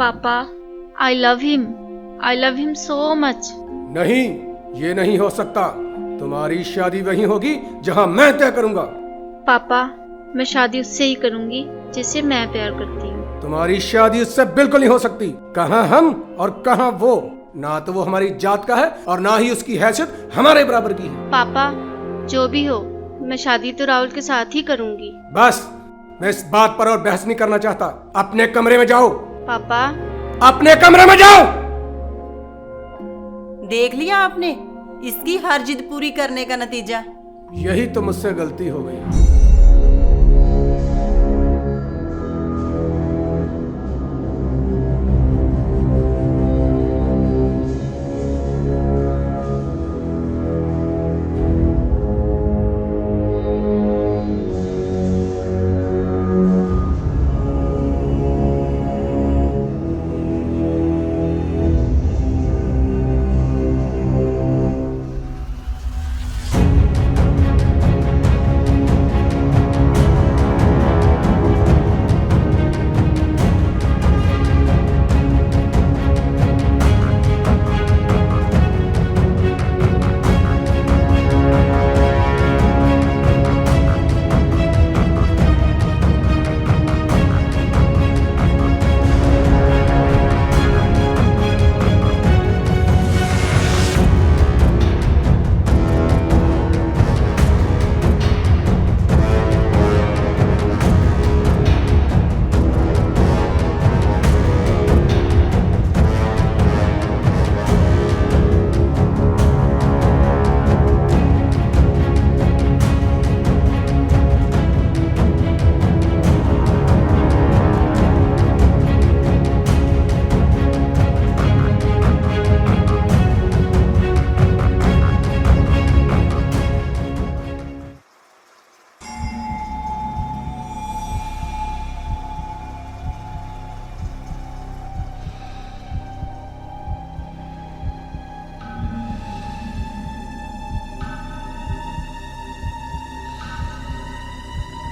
पापा, I love him so much. नहीं, ये नहीं हो सकता। तुम्हारी शादी वहीं होगी जहां मैं तय करूंगा। पापा, मैं शादी उससे ही करूंगी जिसे मैं प्यार करती हूँ। तुम्हारी शादी उससे बिल्कुल नहीं हो सकती। कहाँ हम और कहाँ वो। ना तो वो हमारी जात का है और ना ही उसकी हैसियत हमारे बराबर की है। पापा, जो भी हो, मैं शादी तो राहुल के साथ ही करूंगी। बस, मैं इस बात पर और बहस नहीं करना चाहता। अपने कमरे में जाओ। पापा, अपने कमरे में जाओ। देख लिया आपने इसकी हर जिद पूरी करने का नतीजा। यही तो मुझसे गलती हो गई।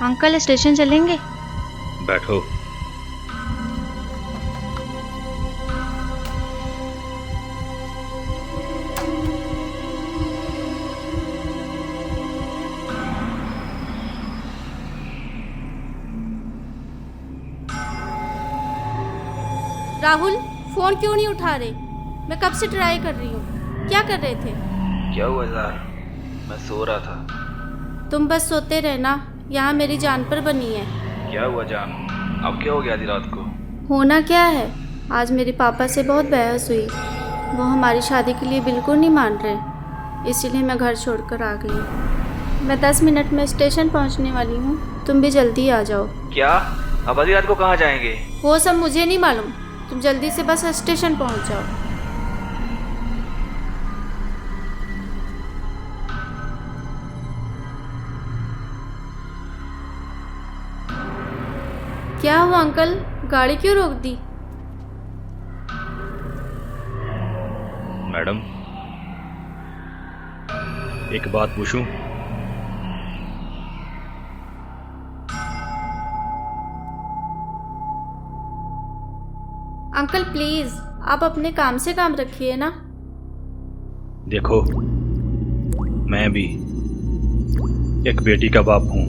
अंकल स्टेशन चलेंगे? बैठो। राहुल, फोन क्यों नहीं उठा रहे? मैं कब से ट्राई कर रही हूँ। क्या कर रहे थे? क्या हुआ यार, मैं सो रहा था। तुम बस सोते रहना, यहाँ मेरी जान पर बनी है। क्या हुआ जान, अब क्या हो गया आधी रात को? होना क्या है, आज मेरे पापा से बहुत बहस हुई। वो हमारी शादी के लिए बिल्कुल नहीं मान रहे, इसीलिए मैं घर छोड़कर आ गई। मैं 10 मिनट में स्टेशन पहुँचने वाली हूँ, तुम भी जल्दी आ जाओ। क्या? अब आधी रात को कहाँ जाएंगे? वो सब मुझे नहीं मालूम, तुम जल्दी से बस स्टेशन पहुँच जाओ। क्या हुआ अंकल, गाड़ी क्यों रोक दी? मैडम, एक बात पूछूं? अंकल प्लीज, आप अपने काम से काम रखिए ना। देखो, मैं भी एक बेटी का बाप हूं,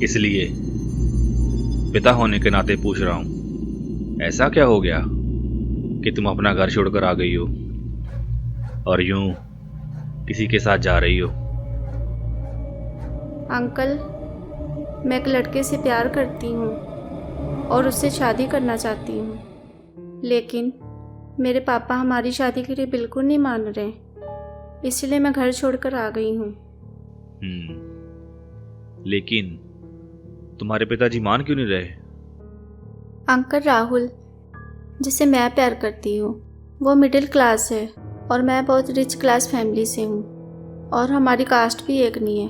इसलिए पिता होने के नाते पूछ रहा हूं, ऐसा क्या हो गया कि तुम अपना घर छोड़कर आ गई हो और यूं किसी के साथ जा रही हो? अंकल, मैं एक लड़के से प्यार करती हूँ और उससे शादी करना चाहती हूँ, लेकिन मेरे पापा हमारी शादी के लिए बिल्कुल नहीं मान रहे, इसलिए मैं घर छोड़कर आ गई हूँ। लेकिन तुम्हारे पिताजी मान क्यों नहीं रहे? अंकल, राहुल जिसे मैं प्यार करती हूँ वो मिडिल क्लास है और मैं बहुत रिच क्लास फैमिली से हूँ, और हमारी कास्ट भी एक नहीं है,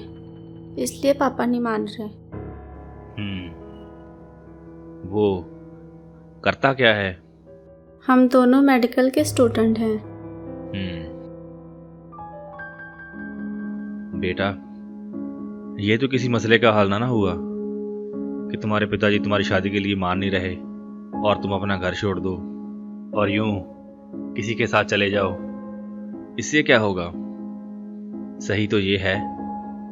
इसलिए पापा नहीं मान रहे। वो करता क्या है? हम दोनों मेडिकल के स्टूडेंट हैं। बेटा, ये तो किसी मसले का हल ना हुआ कि तुम्हारे पिताजी तुम्हारी शादी के लिए मान नहीं रहे और तुम अपना घर छोड़ दो और यूं किसी के साथ चले जाओ, इससे क्या होगा? सही तो ये है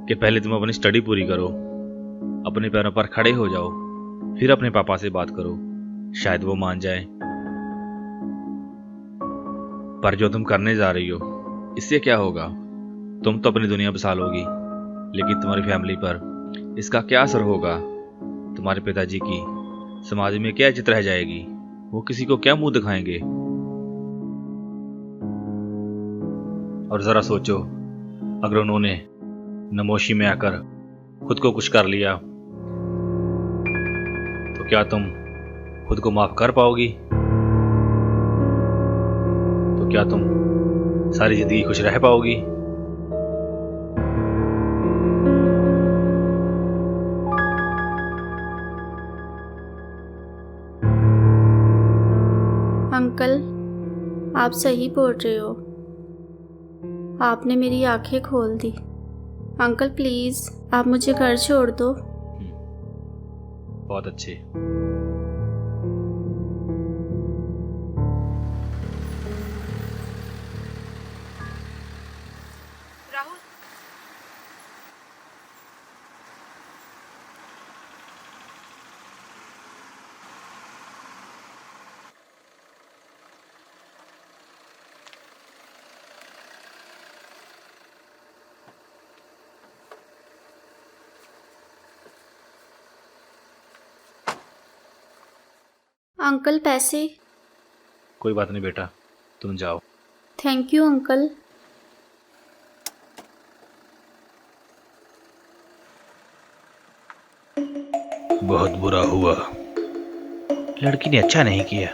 कि पहले तुम अपनी स्टडी पूरी करो, अपने पैरों पर खड़े हो जाओ, फिर अपने पापा से बात करो, शायद वो मान जाए। पर जो तुम करने जा रही हो इससे क्या होगा? तुम तो अपनी दुनिया बसा लोगी, लेकिन तुम्हारी फैमिली पर इसका क्या असर होगा? तुम्हारे पिताजी की समाज में क्या इज्जत रह जाएगी? वो किसी को क्या मुंह दिखाएंगे? और जरा सोचो, अगर उन्होंने नमोशी में आकर खुद को कुछ कर लिया तो क्या तुम खुद को माफ कर पाओगी? तो क्या तुम सारी जिंदगी खुश रह पाओगी? अंकल, आप सही बोल रहे हो। आपने मेरी आंखें खोल दी। अंकल प्लीज आप मुझे घर छोड़ दो। बहुत अच्छे। राहुल, अंकल पैसे। कोई बात नहीं बेटा, तुम जाओ। Thank you uncle. बहुत बुरा हुआ, लड़की ने अच्छा नहीं किया,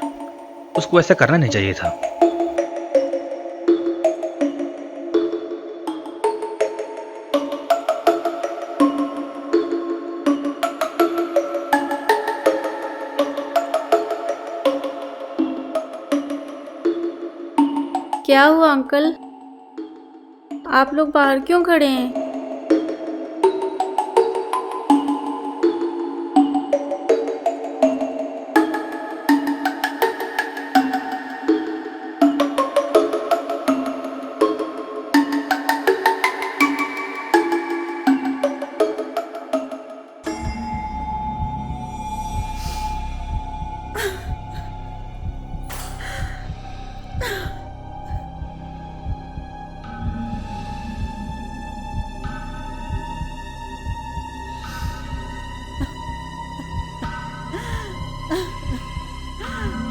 उसको ऐसा करना नहीं चाहिए था। क्या हुआ अंकल? आप लोग बाहर क्यों खड़े हैं?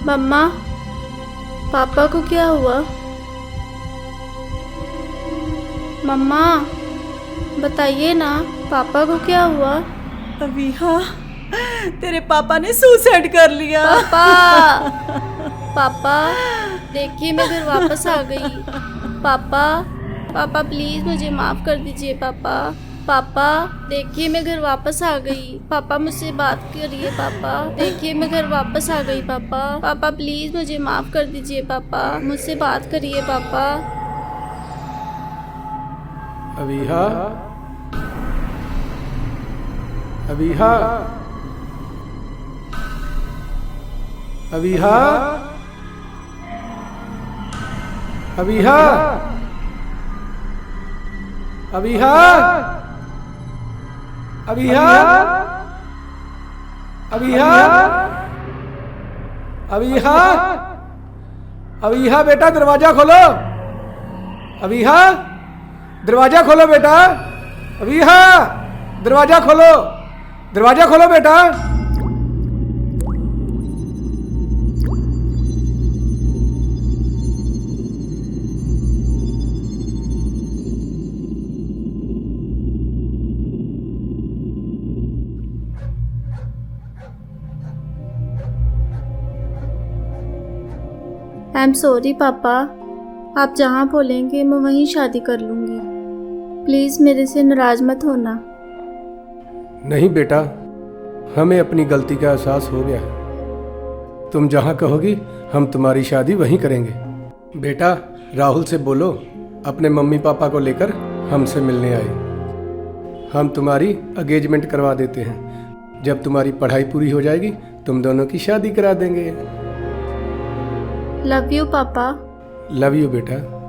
मम्मा, पापा को क्या हुआ? मम्मा बताइए ना, पापा को क्या हुआ? अविहा, तेरे पापा ने सुसाइड कर लिया। पापा, पापा देखिए मैं घर वापस आ गई। पापा, पापा प्लीज मुझे माफ कर दीजिए। पापा, पापा देखिए मैं घर वापस आ गई। पापा मुझसे बात करिए। पापा देखिए मैं घर वापस आ गई। पापा, पापा प्लीज मुझे माफ कर दीजिए। पापा मुझसे बात करिए। पापा। अविहा, अविहा, अविहा, अविहा, अविहा, अविहा, अविहा, अविहा, अविहा बेटा दरवाजा खोलो। अविहा दरवाजा खोलो बेटा। अविहा दरवाजा खोलो, दरवाजा खोलो बेटा। आई एम सॉरी पापा, आप जहाँ बोलेंगे मैं वहीं शादी कर लूँगी। प्लीज़ मेरे से नाराज मत होना। नहीं बेटा, हमें अपनी गलती का एहसास हो गया है। तुम जहाँ कहोगी हम तुम्हारी शादी वहीं करेंगे। बेटा राहुल से बोलो अपने मम्मी पापा को लेकर हमसे मिलने आए। हम तुम्हारी एंगेजमेंट करवा देते हैं। जब तुम्हारी पढ़ाई पूरी हो जाएगी तुम दोनों की शादी करा देंगे। लव यू पापा। लव यू बेटा।